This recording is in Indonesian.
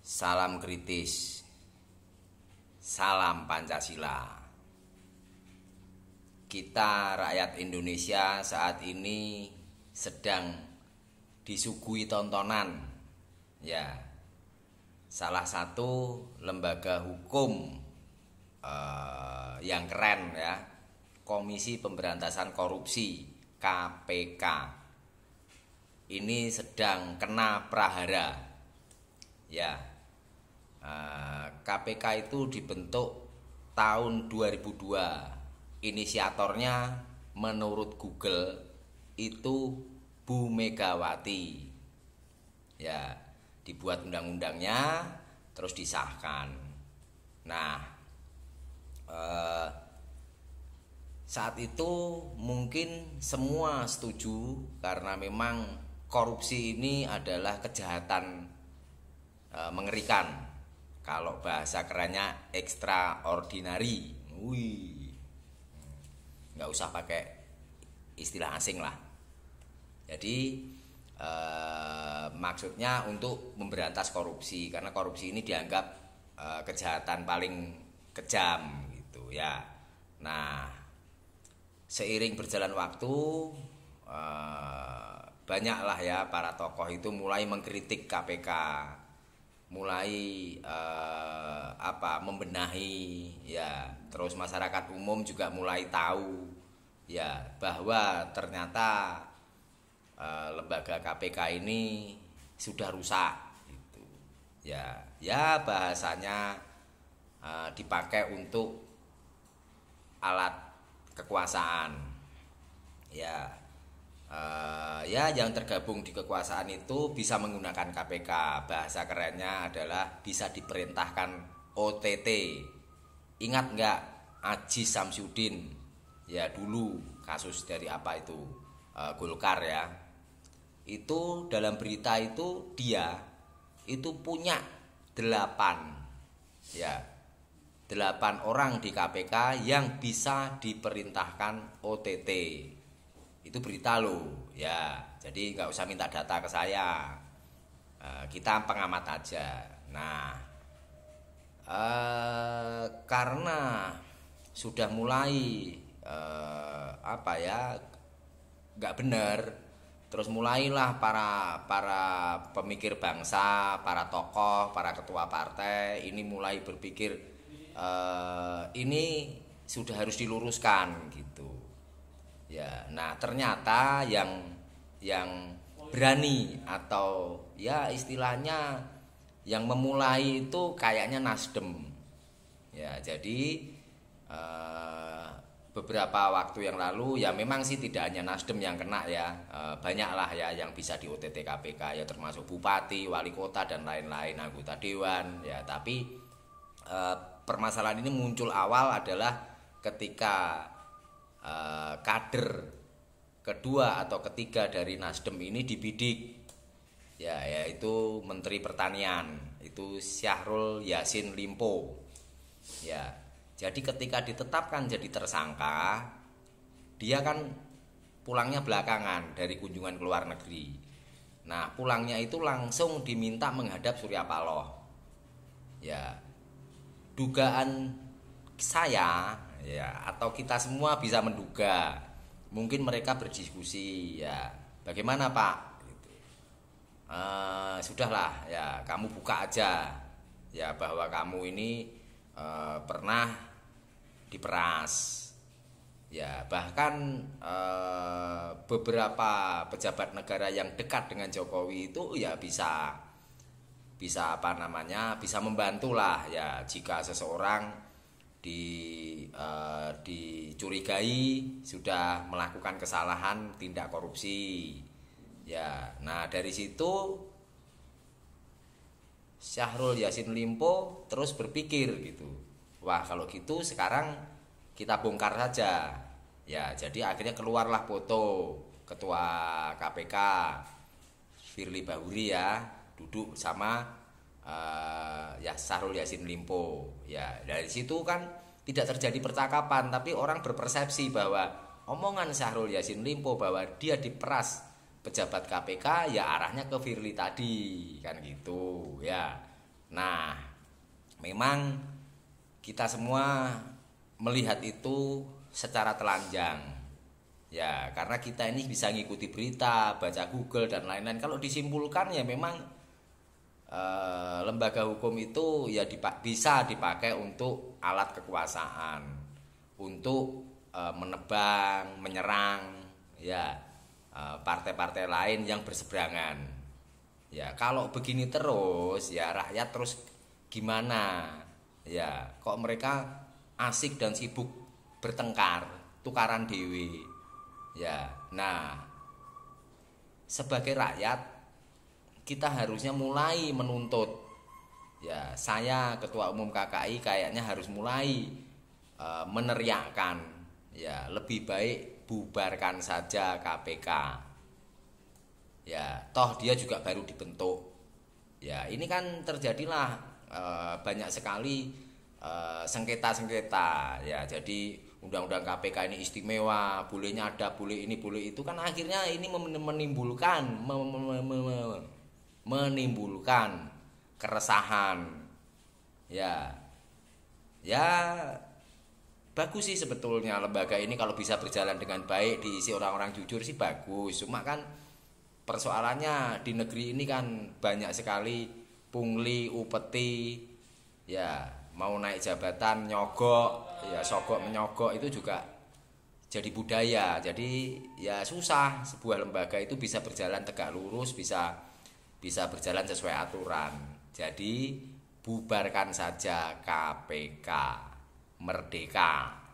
Salam kritis, salam Pancasila. Kita rakyat Indonesia saat ini sedang disuguhi tontonan, ya, salah satu lembaga hukum yang keren, ya, Komisi Pemberantasan Korupsi (KPK). Ini sedang kena prahara, ya. KPK itu dibentuk tahun 2002. Inisiatornya menurut Google itu Bu Megawati. Ya, dibuat undang-undangnya terus disahkan. Nah, saat itu mungkin semua setuju karena memang korupsi ini adalah kejahatan mengerikan. Kalau bahasa kerennya extraordinary. Wih, nggak usah pakai istilah asing lah. Jadi maksudnya untuk memberantas korupsi, karena korupsi ini dianggap kejahatan paling kejam gitu, ya. Nah, seiring berjalan waktu banyaklah ya para tokoh itu mulai mengkritik KPK, mulai membenahi, ya. Terus masyarakat umum juga mulai tahu, ya, bahwa ternyata lembaga KPK ini sudah rusak gitu. Ya bahasanya dipakai untuk alat kekuasaan, ya. Yang tergabung di kekuasaan itu bisa menggunakan KPK. Bahasa kerennya adalah bisa diperintahkan OTT. Ingat nggak Aji Samsudin? Ya, dulu kasus dari apa itu, Golkar, ya. Itu dalam berita itu dia itu punya 8 orang di KPK yang bisa diperintahkan OTT. Itu berita loh, ya. Jadi nggak usah minta data ke saya, kita pengamat aja. Nah, karena sudah mulai nggak benar, terus mulailah para pemikir bangsa, para tokoh, para ketua partai ini mulai berpikir ini sudah harus diluruskan gitu. Ya, nah ternyata yang berani atau ya istilahnya yang memulai itu kayaknya Nasdem. Ya, jadi beberapa waktu yang lalu ya memang sih tidak hanya Nasdem yang kena, ya, banyaklah ya yang bisa di OTT KPK, ya, termasuk bupati, wali kota dan lain-lain, anggota dewan, ya. Tapi permasalahan ini muncul awal adalah ketika kader kedua atau ketiga dari Nasdem ini dibidik, ya, yaitu Menteri Pertanian, itu Syahrul Yassin Limpo, ya. Jadi ketika ditetapkan jadi tersangka, dia kan pulangnya belakangan dari kunjungan ke luar negeri. Nah, pulangnya itu langsung diminta menghadap Surya Paloh, ya. Dugaan saya, ya, atau kita semua bisa menduga, mungkin mereka berdiskusi, ya, bagaimana Pak gitu. Sudahlah, ya, kamu buka aja, ya, bahwa kamu ini pernah diperas, ya. Bahkan beberapa pejabat negara yang dekat dengan Jokowi itu ya bisa bisa membantulah, ya, jika seseorang dicurigai sudah melakukan kesalahan tindak korupsi, ya. Nah, dari situ Syahrul Yassin Limpo terus berpikir gitu, wah, kalau gitu sekarang kita bongkar saja, ya. Jadi akhirnya keluarlah foto ketua KPK Firly Bahuri, ya, duduk sama ya Syahrul Yassin Limpo, ya. Dari situ kan tidak terjadi percakapan, tapi orang berpersepsi bahwa omongan Syahrul Yassin Limpo bahwa dia diperas pejabat KPK ya arahnya ke Firly tadi, kan gitu, ya. Nah, memang kita semua melihat itu secara telanjang. Ya, karena kita ini bisa ngikuti berita, baca Google dan lain-lain. Kalau disimpulkan ya memang lembaga hukum itu ya bisa dipakai untuk alat kekuasaan, untuk menebang, menyerang ya partai-partai lain yang berseberangan. Ya, kalau begini terus ya rakyat terus gimana? Ya, kok mereka asik dan sibuk bertengkar, tukaran dewe. Ya, nah sebagai rakyat kita harusnya mulai menuntut. Ya, saya Ketua Umum KKI kayaknya harus mulai meneriakkan ya lebih baik bubarkan saja KPK. Ya, toh dia juga baru dibentuk. Ya, ini kan terjadilah banyak sekali sengketa-sengketa. Ya, jadi undang-undang KPK ini istimewa, bolehnya ada, boleh ini, boleh itu, kan akhirnya ini menimbulkan keresahan. Ya, ya bagus sih sebetulnya lembaga ini kalau bisa berjalan dengan baik, diisi orang-orang jujur sih bagus. Cuma kan persoalannya di negeri ini kan banyak sekali pungli, upeti, ya mau naik jabatan nyogok, ya sogok menyogok itu juga jadi budaya. Jadi ya susah sebuah lembaga itu bisa berjalan tegak lurus, bisa berjalan sesuai aturan. Jadi bubarkan saja KPK, merdeka.